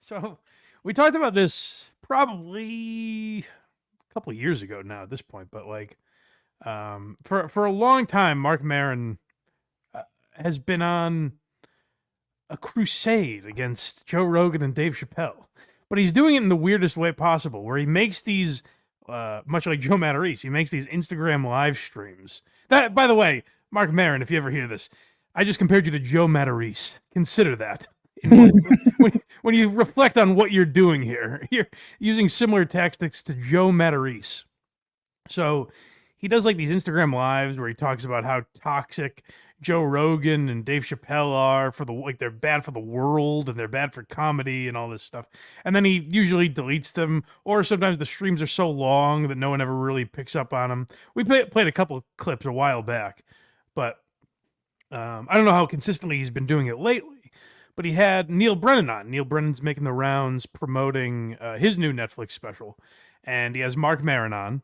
So we talked about this probably a couple of years ago now at this point, but like for a long time, Marc Maron has been on a crusade against Joe Rogan and Dave Chappelle, but he's doing it in the weirdest way possible, where he makes these, much like Joe Matarese, he makes these Instagram live streams. That, by the way, Marc Maron, if you ever hear this, I just compared you to Joe Matarese. Consider that. When you reflect on what you're doing here, you're using similar tactics to Joe Matarese. So he does like these Instagram lives where he talks about how toxic Joe Rogan and Dave Chappelle are for the, like, they're bad for the world and they're bad for comedy and all this stuff. And then he usually deletes them, or sometimes the streams are so long that no one ever really picks up on them. We played a couple of clips a while back, but I don't know how consistently he's been doing it lately. But he had Neal Brennan on. Neal Brennan's making the rounds promoting his new Netflix special, and he has Marc Maron on,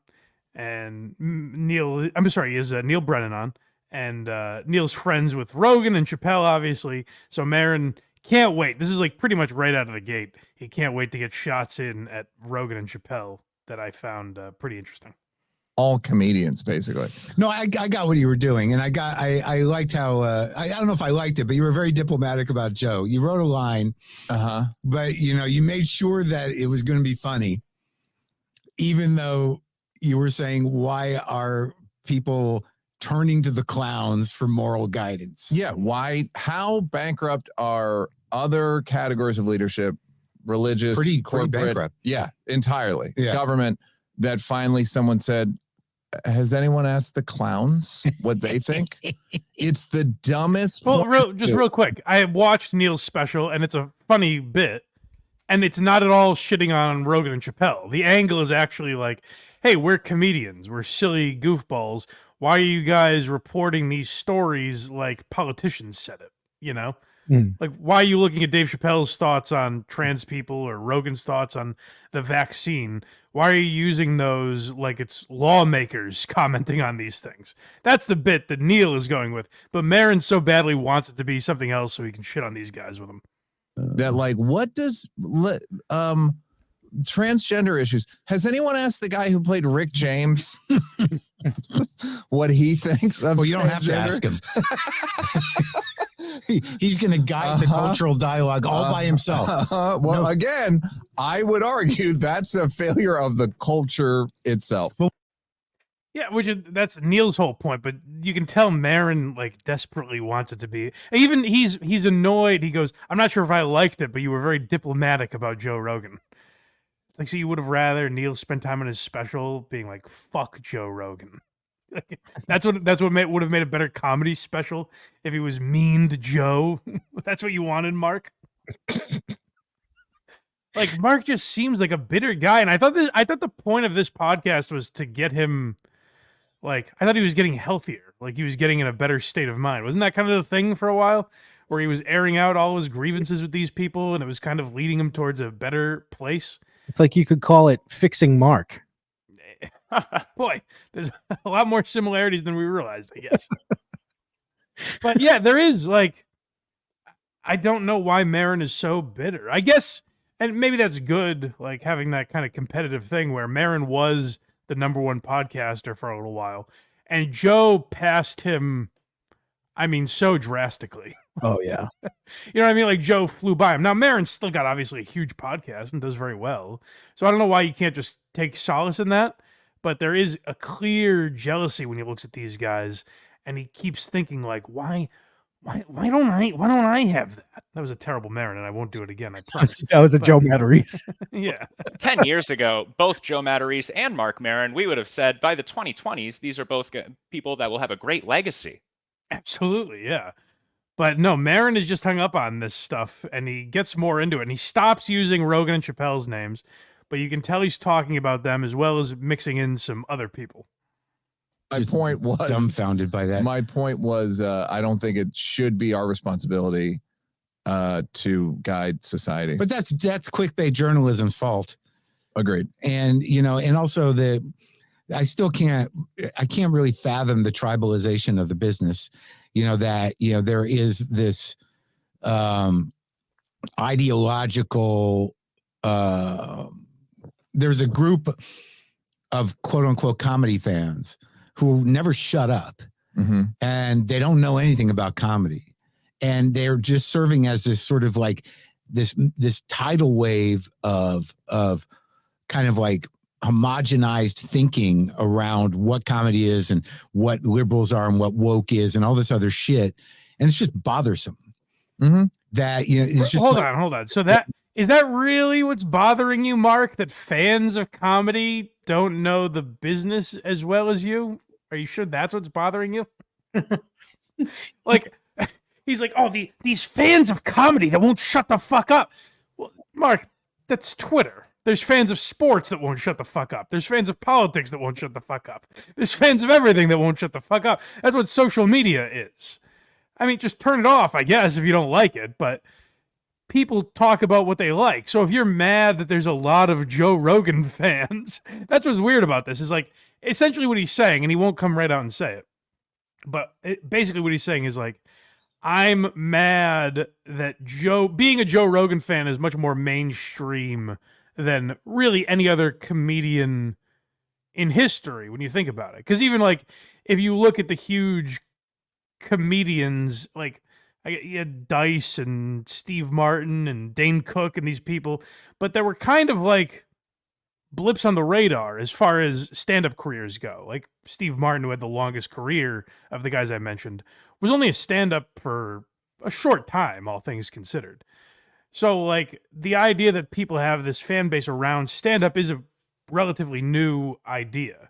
and Neal Brennan on, and Neal's friends with Rogan and Chappelle, obviously. So Maron can't wait. This is like pretty much right out of the gate. He can't wait to get shots in at Rogan and Chappelle that I found pretty interesting. All comedians, basically. No, I got what you were doing, and I liked how I don't know if I liked it, but you were very diplomatic about Joe. You wrote a line, but you made sure that it was going to be funny, even though you were saying, why are people turning to the clowns for moral guidance? Yeah, why? How bankrupt are other categories of leadership, religious, pretty corporate? bankrupt. Yeah, entirely. Yeah. Government. That finally someone said, has anyone asked the clowns what they think? It's the dumbest. Well, real quick, I watched Neal's special, and it's a funny bit, and it's not at all shitting on Rogan and Chappelle. The angle is actually like, hey, we're comedians. We're silly goofballs. Why are you guys reporting these stories like politicians said it? You know? Like, why are you looking at Dave Chappelle's thoughts on trans people or Rogan's thoughts on the vaccine? Why are you using those like it's lawmakers commenting on these things? That's the bit that Neal is going with. But Maron so badly wants it to be something else so he can shit on these guys with him. That, like, what does transgender issues? Has anyone asked the guy who played Rick James what he thinks of Well, you don't have to ask him. He's going to guide the cultural dialogue all by himself. Well, again, I would argue that's a failure of the culture itself. Yeah, that's Neal's whole point, but you can tell Maron like desperately wants it to be. Even he's annoyed. He goes, "I'm not sure if I liked it, but you were very diplomatic about Joe Rogan." It's like, so you would have rather Neal spend time on his special being like, "Fuck Joe Rogan." That's what would have made a better comedy special if he was mean to Joe. That's what you wanted, Mark. Like, Mark just seems like a bitter guy, and I thought the point of this podcast was to get him, like, I thought he was getting healthier, like he was getting in a better state of mind. Wasn't that kind of the thing for a while, where he was airing out all his grievances with these people, and it was kind of leading him towards a better place? It's like you could call it fixing Mark. Boy, there's a lot more similarities than we realized, I guess. But yeah, there is, like, I don't know why Maron is so bitter. I guess, and maybe that's good, like having that kind of competitive thing where Maron was the #1 podcaster for a little while, and Joe passed him, I mean, so drastically. Oh, yeah. You know what I mean? Like, Joe flew by him. Now, Maron's still got, obviously, a huge podcast and does very well. So I don't know why you can't just take solace in that. But there is a clear jealousy when he looks at these guys, and he keeps thinking, like, why don't I have that? That was a terrible Maron, and I won't do it again, I promise. That was a Joe Matarese. Yeah. 10 years ago, both Joe Matarese and Marc Maron, we would have said by the 2020s, these are both people that will have a great legacy. Absolutely, yeah. But no, Maron is just hung up on this stuff, and he gets more into it, and he stops using Rogan and Chappelle's names, but you can tell he's talking about them as well as mixing in some other people. My point was dumbfounded by that. My point was, I don't think it should be our responsibility to guide society. But that's clickbait journalism's fault. Agreed. And and also I can't really fathom the tribalization of the business. That there is this ideological. There's a group of quote unquote comedy fans who never shut up, and they don't know anything about comedy, and they're just serving as this sort of like this tidal wave of kind of like homogenized thinking around what comedy is and what liberals are and what woke is and all this other shit, and it's just bothersome. That it's just hold on. So is that really what's bothering you, Mark? That fans of comedy don't know the business as well as you? Are you sure that's what's bothering you? Like, he's like, oh, these fans of comedy that won't shut the fuck up. Well, Mark, that's Twitter. There's fans of sports that won't shut the fuck up. There's fans of politics that won't shut the fuck up. There's fans of everything that won't shut the fuck up. That's what social media is. I mean, just turn it off, I guess, if you don't like it, but people talk about what they like. So if you're mad that there's a lot of Joe Rogan fans, that's what's weird about this, is like, essentially what he's saying, and he won't come right out and say it, but basically what he's saying is like, I'm mad that being a Joe Rogan fan is much more mainstream than really any other comedian in history when you think about it. Because even like, if you look at the huge comedians, like you had Dice and Steve Martin and Dane Cook and these people, but there were kind of like blips on the radar as far as stand-up careers go. Like Steve Martin, who had the longest career of the guys I mentioned, was only a stand-up for a short time, all things considered. So like the idea that people have this fan base around stand-up is a relatively new idea.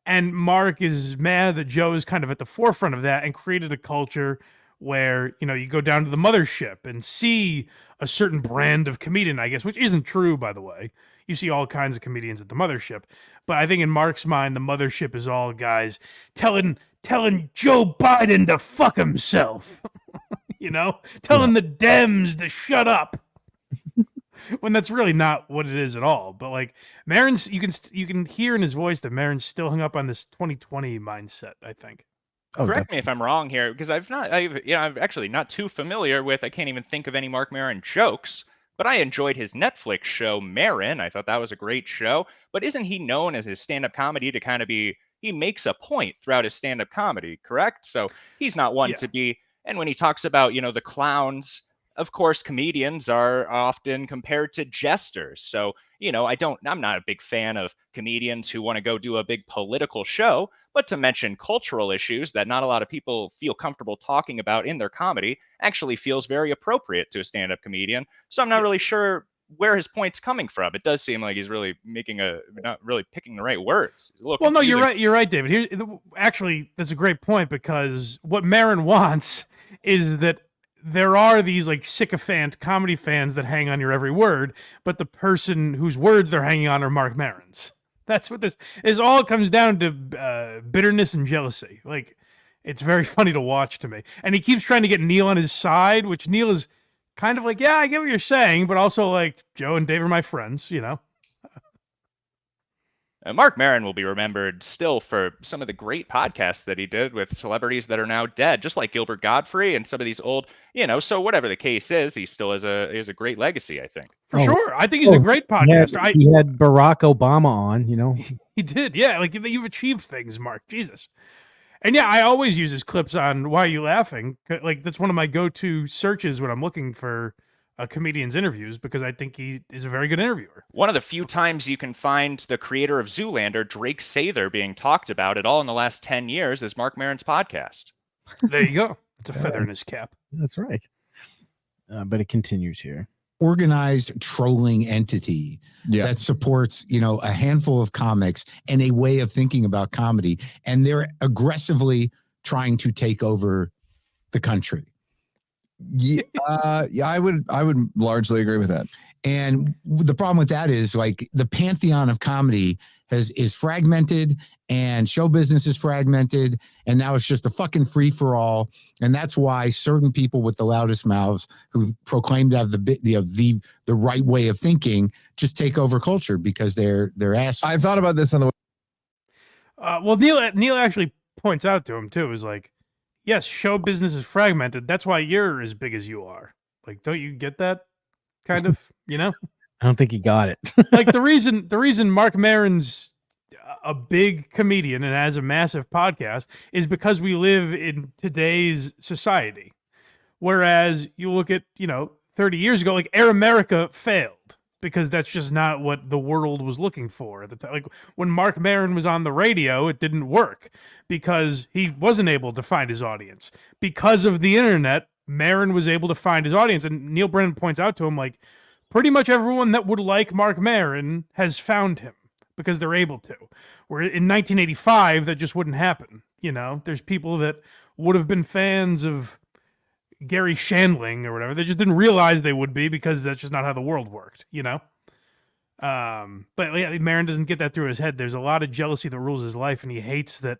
And Mark is mad that Joe is kind of at the forefront of that and created a culture where, you go down to the mothership and see a certain brand of comedian, I guess, which isn't true, by the way. You see all kinds of comedians at the mothership. But I think in Mark's mind, the mothership is all guys telling Joe Biden to fuck himself. Telling the Dems to shut up. When that's really not what it is at all. But like Maron's, you can hear in his voice that Maron's still hung up on this 2020 mindset, I think. Correct me if I'm wrong here, because I'm actually not too familiar with, I can't even think of any Marc Maron jokes, but I enjoyed his Netflix show, Maron. I thought that was a great show. But isn't he known as his stand-up comedy to kind of be, he makes a point throughout his stand-up comedy, correct? So he's not one to be, and when he talks about, the clowns, of course, comedians are often compared to jesters. So, I'm not a big fan of comedians who want to go do a big political show, but to mention cultural issues that not a lot of people feel comfortable talking about in their comedy actually feels very appropriate to a stand-up comedian. So I'm not really sure where his point's coming from. It does seem like he's really not really picking the right words. Well, confusing. No, you're right, David. Actually, that's a great point, because what Maron wants is that there are these like sycophant comedy fans that hang on your every word, but the person whose words they're hanging on are Marc Maron's. That's what this is. All comes down to bitterness and jealousy. Like, it's very funny to watch to me. And he keeps trying to get Neal on his side, which Neal is kind of like, yeah, I get what you're saying, but also like, Joe and Dave are my friends, Marc Maron will be remembered still for some of the great podcasts that he did with celebrities that are now dead, just like Gilbert Gottfried and some of these old, so whatever the case is, he still has a great legacy, I think. For sure. I think he's a great podcaster. He had Barack Obama on, He did, yeah. Like, you've achieved things, Mark. Jesus. And yeah, I always use his clips on Why Are You Laughing? Like, that's one of my go-to searches when I'm looking for comedians' interviews, because I think he is a very good interviewer. One of the few times you can find the creator of Zoolander, Drake Sather, being talked about at all in the last 10 years is Marc Maron's podcast. There you go. It's a feather in his cap. That's right. But it continues here. Organized trolling entity that supports, a handful of comics and a way of thinking about comedy, and they're aggressively trying to take over the country. Yeah, I would largely agree with that. And the problem with that is, like, the pantheon of comedy is fragmented, and show business is fragmented, and now it's just a fucking free for all. And that's why certain people with the loudest mouths, who proclaim to have the right way of thinking, just take over culture because they're assholes. I've thought about this on the way. Well, Neal actually points out to him too, is like, yes, show business is fragmented. That's why you're as big as you are. Like, don't you get that? kind of, you know? I don't think he got it. Like the reason Marc Maron's a big comedian and has a massive podcast is because we live in today's society. Whereas you look at, 30 years ago, like Air America failed because that's just not what the world was looking for at the time. Like when Marc Maron was on the radio, it didn't work because he wasn't able to find his audience. Because of the internet, Maron was able to find his audience. And Neal Brennan points out to him, like, pretty much everyone that would like Marc Maron has found him because they're able to. Where in 1985, that just wouldn't happen. There's people that would have been fans of Gary Shandling or whatever. They just didn't realize they would be because that's just not how the world worked, But yeah, Maron doesn't get that through his head. There's a lot of jealousy that rules his life, and he hates that.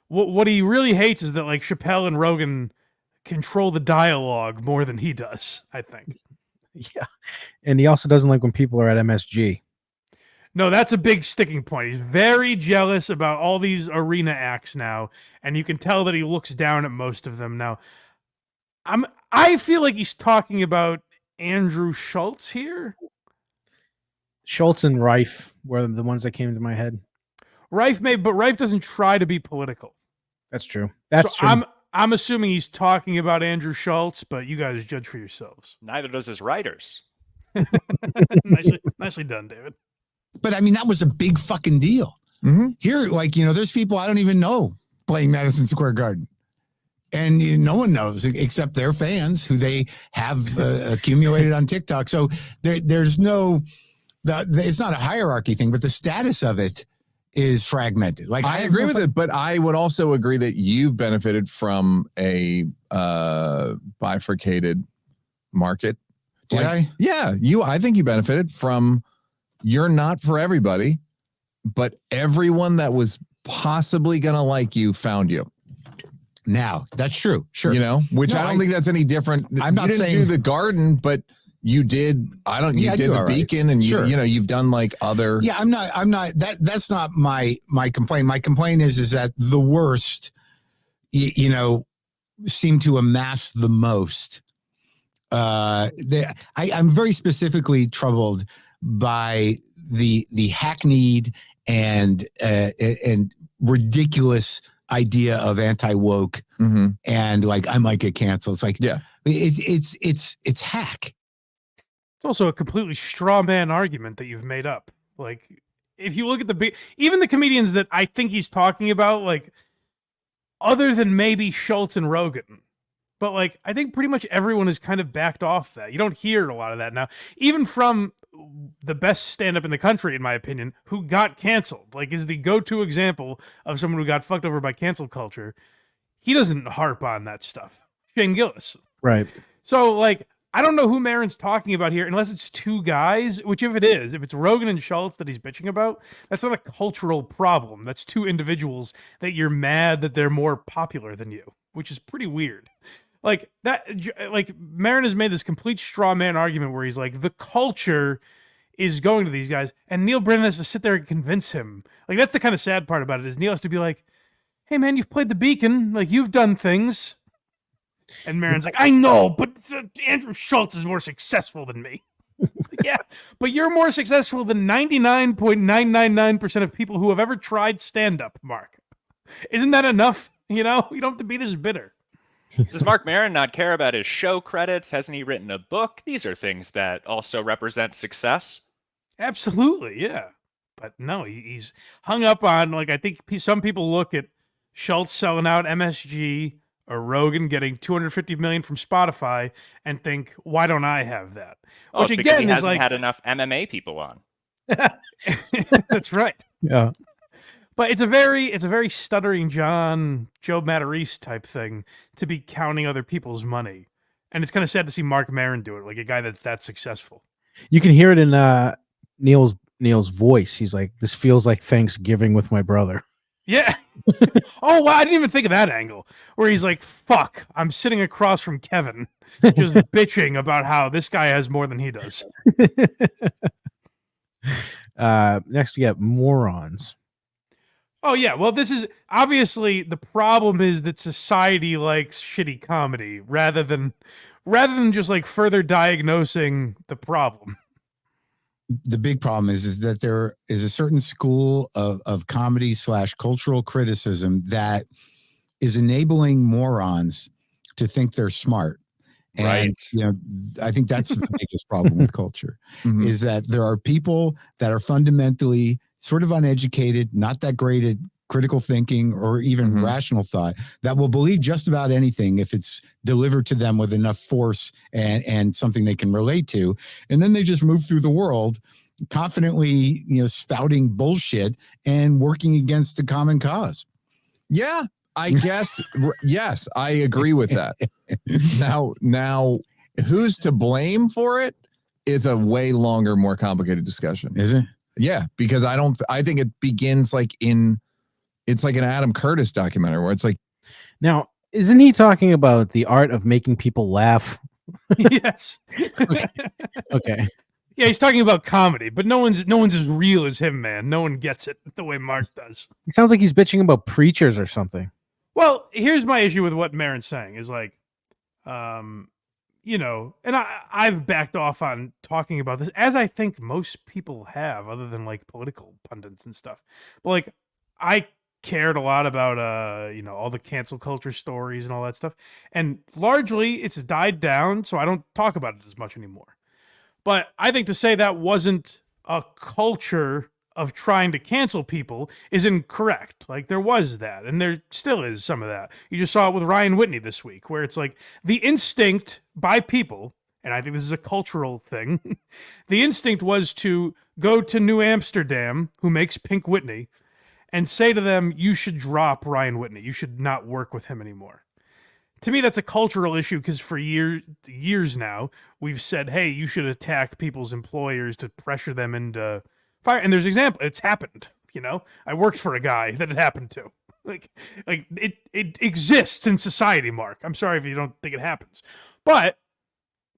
What he really hates is that like Chappelle and Rogan control the dialogue more than he does, I think. Yeah. And he also doesn't like when people are at MSG. No, that's a big sticking point. He's very jealous about all these arena acts now, and you can tell that he looks down at most of them now. I feel like he's talking about Andrew Schulz here. Schulz and Reif were the ones that came to my head. Reif but Reif doesn't try to be political. That's true. That's so true. I'm assuming he's talking about Andrew Schulz, but you guys judge for yourselves. Neither does his writers. Nicely done, David. But I mean, that was a big fucking deal. Mm-hmm. Here, like, there's people I don't even know playing Madison Square Garden. And no one knows except their fans who they have accumulated on TikTok. So there's it's not a hierarchy thing, but the status of it is fragmented. Like I agree with it, but I would also agree that you've benefited from a bifurcated market. Did I? Yeah, I think you benefited from. You're not for everybody, but everyone that was possibly going to like you found you. Now, that's true. Sure. Which I don't think that's any different. I'm not saying do the garden, but you did. You did the Beacon, and sure. you've done like other. Yeah, I'm not. That's not my complaint. My complaint is that the worst, seem to amass the most. I'm very specifically troubled by the hackneyed and ridiculous idea of anti-woke, and like I might get canceled. It's like, yeah, it's hack. It's also a completely straw man argument that you've made up. Like, if you look at even the comedians that I think he's talking about, like, other than maybe Schulz and Rogan, but like, I think pretty much everyone has kind of backed off that. You don't hear a lot of that now, even from the best stand-up in the country, in my opinion, who got canceled, like is the go-to example of someone who got fucked over by cancel culture. He doesn't harp on that stuff. Shane Gillis. Right. So like, I don't know who Maron's talking about here, unless it's two guys, which if it's Rogan and Schulz that he's bitching about, that's not a cultural problem. That's two individuals that you're mad that they're more popular than you, which is pretty weird. Like that, like Maron has made this complete straw man argument where he's like, the culture is going to these guys, and Neal Brennan has to sit there and convince him. Like, that's the kind of sad part about it, is Neal has to be like, hey man, you've played the Beacon, like you've done things. And Maron's like, I know, but Andrew Schulz is more successful than me. Like, yeah, but you're more successful than 99.999% of people who have ever tried stand-up, Mark. Isn't that enough? You don't have to be this bitter. Does Marc Maron not care about his show credits? Hasn't he written a book? These are things that also represent success. Absolutely, yeah. But no, he's hung up on, like, I think some people look at Schulz selling out MSG or Rogan getting $250 million from Spotify and think, why don't I have that? Oh, Which it's because again he is hasn't like, had enough MMA people on. That's right. Yeah. But it's a very stuttering John, Joe Matarese type thing to be counting other people's money. And it's kind of sad to see Marc Maron do it, like a guy that's that successful. You can hear it in Neal's voice. He's like, this feels like Thanksgiving with my brother. Yeah. Oh, wow, I didn't even think of that angle. Where he's like, fuck, I'm sitting across from Kevin, just bitching about how this guy has more than he does. Next we got morons. Oh, yeah. Well, this is obviously the problem is that society likes shitty comedy rather than rather than just like further diagnosing the problem. The big problem is that there is a certain school of comedy / cultural criticism that is enabling morons to think they're smart. And, Right. I think that's the biggest problem with culture is that there are people that are fundamentally sort of uneducated, not that great at critical thinking or even rational thought, that will believe just about anything if it's delivered to them with enough force and something they can relate to. And then they just move through the world confidently, spouting bullshit and working against the common cause. Yeah, I guess. Yes, I agree with that. Now, who's to blame for it is a way longer, more complicated discussion. Is it? Yeah, because I think it begins it's like an Adam Curtis documentary where it's like, Now, isn't he talking about the art of making people laugh? Yes. Okay. Yeah, he's talking about comedy, but no one's as real as him, man. No one gets it the way Mark does. It sounds like he's bitching about preachers or something. Well, here's my issue with what Maron's saying is like, and I've backed off on talking about this, as I think most people have, other than like political pundits and stuff. But like, I cared a lot about all the cancel culture stories and all that stuff, and largely it's died down, so I don't talk about it as much anymore. But I think to say that wasn't a culture of trying to cancel people is incorrect. Like, there was that, and there still is some of that. You just saw it with Ryan Whitney this week, where it's like the instinct by people, and I think this is a cultural thing, the instinct was to go to New Amsterdam, who makes Pink Whitney, and say to them, you should drop Ryan Whitney. You should not work with him anymore. To me, that's a cultural issue because for years now, we've said, hey, you should attack people's employers to pressure them into fire. And there's an example. It's happened. I worked for a guy that it happened to. Like it exists in society, Mark. I'm sorry if you don't think it happens. But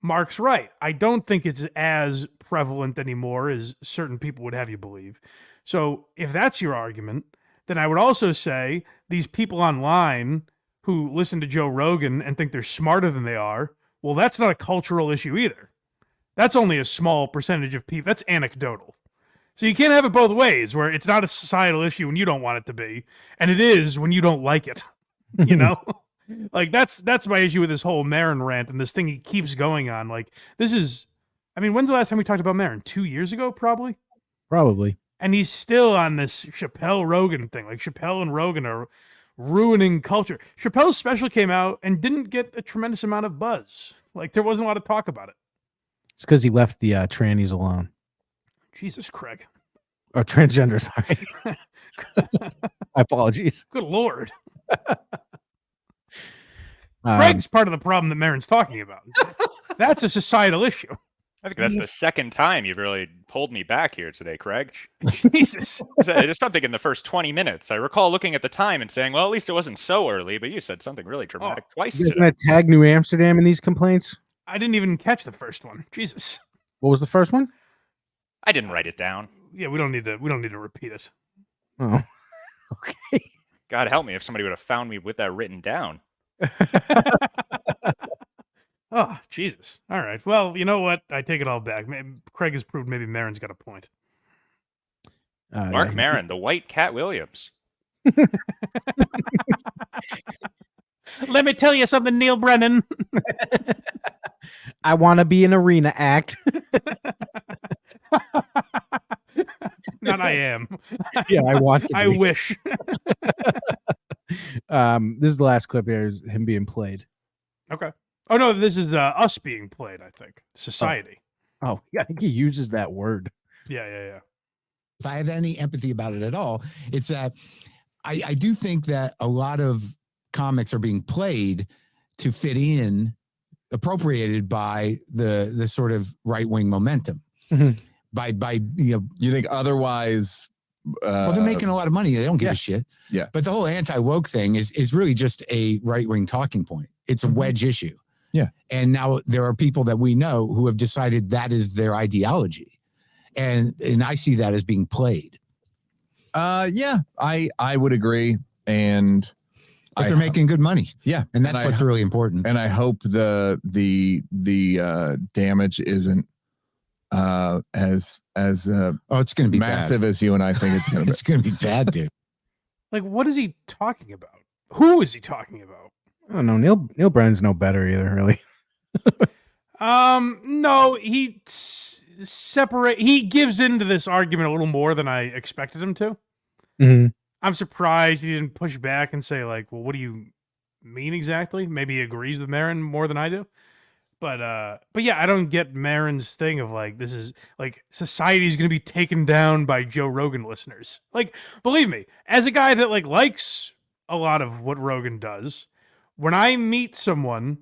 Mark's right. I don't think it's as prevalent anymore as certain people would have you believe. So if that's your argument, then I would also say these people online who listen to Joe Rogan and think they're smarter than they are, well, that's not a cultural issue either. That's only a small percentage of people. That's anecdotal. So you can't have it both ways, where it's not a societal issue when you don't want it to be, and it is when you don't like it. Like that's my issue with this whole Maron rant and this thing he keeps going on. Like, this is, when's the last time we talked about Maron? 2 years ago, probably? Probably. And he's still on this Chappelle Rogan thing. Like, Chappelle and Rogan are ruining culture. Chappelle's special came out and didn't get a tremendous amount of buzz. Like, there wasn't a lot of talk about it. It's because he left the trannies alone. Jesus, Craig. Or transgender, sorry. My apologies. Good Lord. Craig's part of the problem that Maron's talking about. That's a societal issue. I think that's the second time you've really pulled me back here today, Craig. Jesus. It's something in the first 20 minutes. I recall looking at the time and saying, well, at least it wasn't so early, but you said something really dramatic twice Isn't today. that tag New Amsterdam in these complaints? I didn't even catch the first one. Jesus. What was the first one? I didn't write it down. Yeah, we don't need to repeat it. Oh. Okay. God help me if somebody would have found me with that written down. Oh, Jesus. All right. Well, you know what? I take it all back. Craig has proved maybe Maron's got a point. Marc Maron, the white Cat Williams. Let me tell you something, Neal Brennan. I want to be an arena act. Not I am. Yeah, I want to. I wish. This is the last clip here, is him being played. Okay. Oh no, this is us being played. I think society. Oh, yeah, I think he uses that word. Yeah. If I have any empathy about it at all, it's that I do think that a lot of comics are being played to fit in, appropriated by the sort of right-wing momentum. Mm-hmm. By you think otherwise? Well, they're making a lot of money. They don't give a shit. Yeah. But the whole anti-woke thing is really just a right-wing talking point. It's a wedge issue. Yeah. And now there are people that we know who have decided that is their ideology. And I see that as being played. Yeah, I would agree. And but they're making good money. Yeah, and that's what's really important. And I hope the damage isn't as it's going to be massive bad. as you and I think it's going to be. It's going to be bad, dude. Like, what is he talking about? Who is he talking about? I don't know. Neal Brennan's no better either, really. No, he he gives into this argument a little more than I expected him to. Mm-hmm. I'm surprised he didn't push back and say, like, well, what do you mean exactly? Maybe he agrees with Maron more than I do. But yeah, I don't get Maron's thing of like, this is like society's going to be taken down by Joe Rogan listeners. Like, believe me, as a guy that like likes a lot of what Rogan does, when I meet someone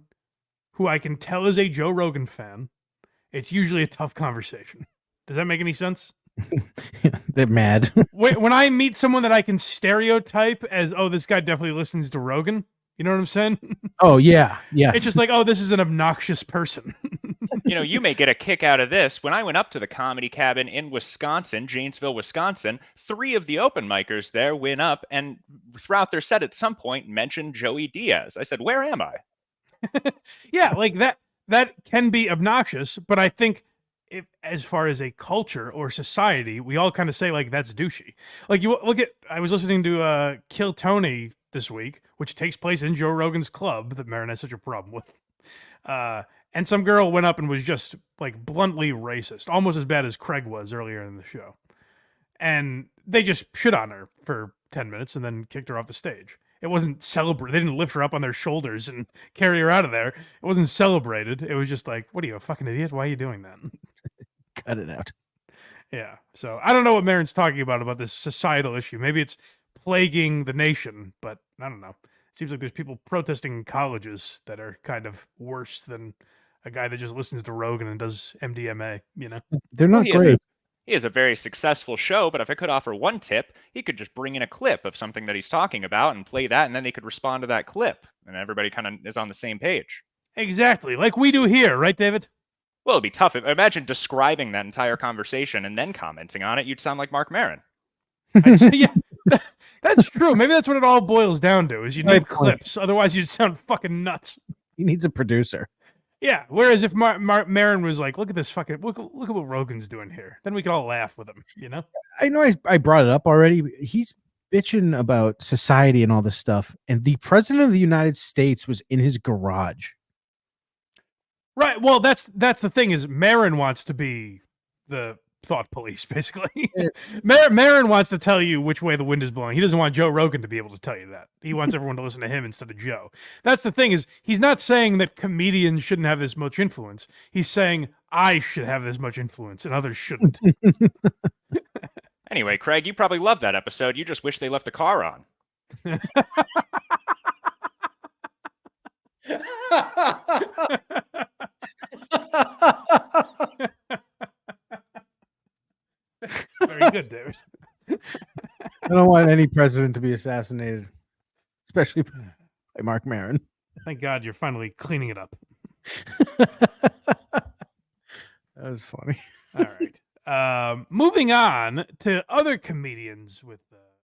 who I can tell is a Joe Rogan fan, it's usually a tough conversation. Does that make any sense? They're mad. When I meet someone that I can stereotype as, oh, this guy definitely listens to Rogan, you know what I'm saying? Oh, yeah. Yes. It's just like, oh, this is an obnoxious person. You know, you may get a kick out of this. When I went up to the Comedy Cabin in Wisconsin, Janesville, Wisconsin, 3 of the open micers there went up and throughout their set at some point mentioned Joey Diaz. I said, where am I? Yeah, like that can be obnoxious, but I think if, as far as a culture or society, we all kind of say like that's douchey. Like you look at, I was listening to Kill Tony this week, which takes place in Joe Rogan's club that Maron has such a problem with. And some girl went up and was just like bluntly racist, almost as bad as Craig was earlier in the show. And they just shit on her for 10 minutes and then kicked her off the stage. It wasn't celebrated. They didn't lift her up on their shoulders and carry her out of there. It wasn't celebrated. It was just like, what are you, a fucking idiot? Why are you doing that? Cut it out. Yeah. So I don't know what Maron's talking about this societal issue. Maybe it's plaguing the nation, but I don't know. It seems like there's people protesting in colleges that are kind of worse than a guy that just listens to Rogan and does MDMA, you know? They're not great. He has a very successful show, but if I could offer one tip, he could just bring in a clip of something that he's talking about and play that, and then they could respond to that clip, and everybody kind of is on the same page. Exactly, like we do here, right, David? Well, it'd be tough. Imagine describing that entire conversation and then commenting on it. You'd sound like Marc Maron. Yeah, that's true. Maybe that's what it all boils down to, is you need clips. Otherwise, you'd sound fucking nuts. He needs a producer. Yeah, whereas if Maron was like, look at this fucking, look at what Rogan's doing here, then we could all laugh with him, you know? I know I brought it up already. He's bitching about society and all this stuff, and the president of the United States was in his garage. Right, well, that's the thing, is Maron wants to be the thought police, basically. Maron wants to tell you which way the wind is blowing. He doesn't want Joe Rogan to be able to tell you that. He wants everyone to listen to him instead of Joe. That's the thing, is he's not saying that comedians shouldn't have this much influence. He's saying I should have this much influence and others shouldn't. Anyway, Craig, you probably loved that episode. You just wish they left the car on. Very good, David. I don't want any president to be assassinated, especially by Marc Maron. Thank God you're finally cleaning it up. That was funny. All right. Moving on to other comedians with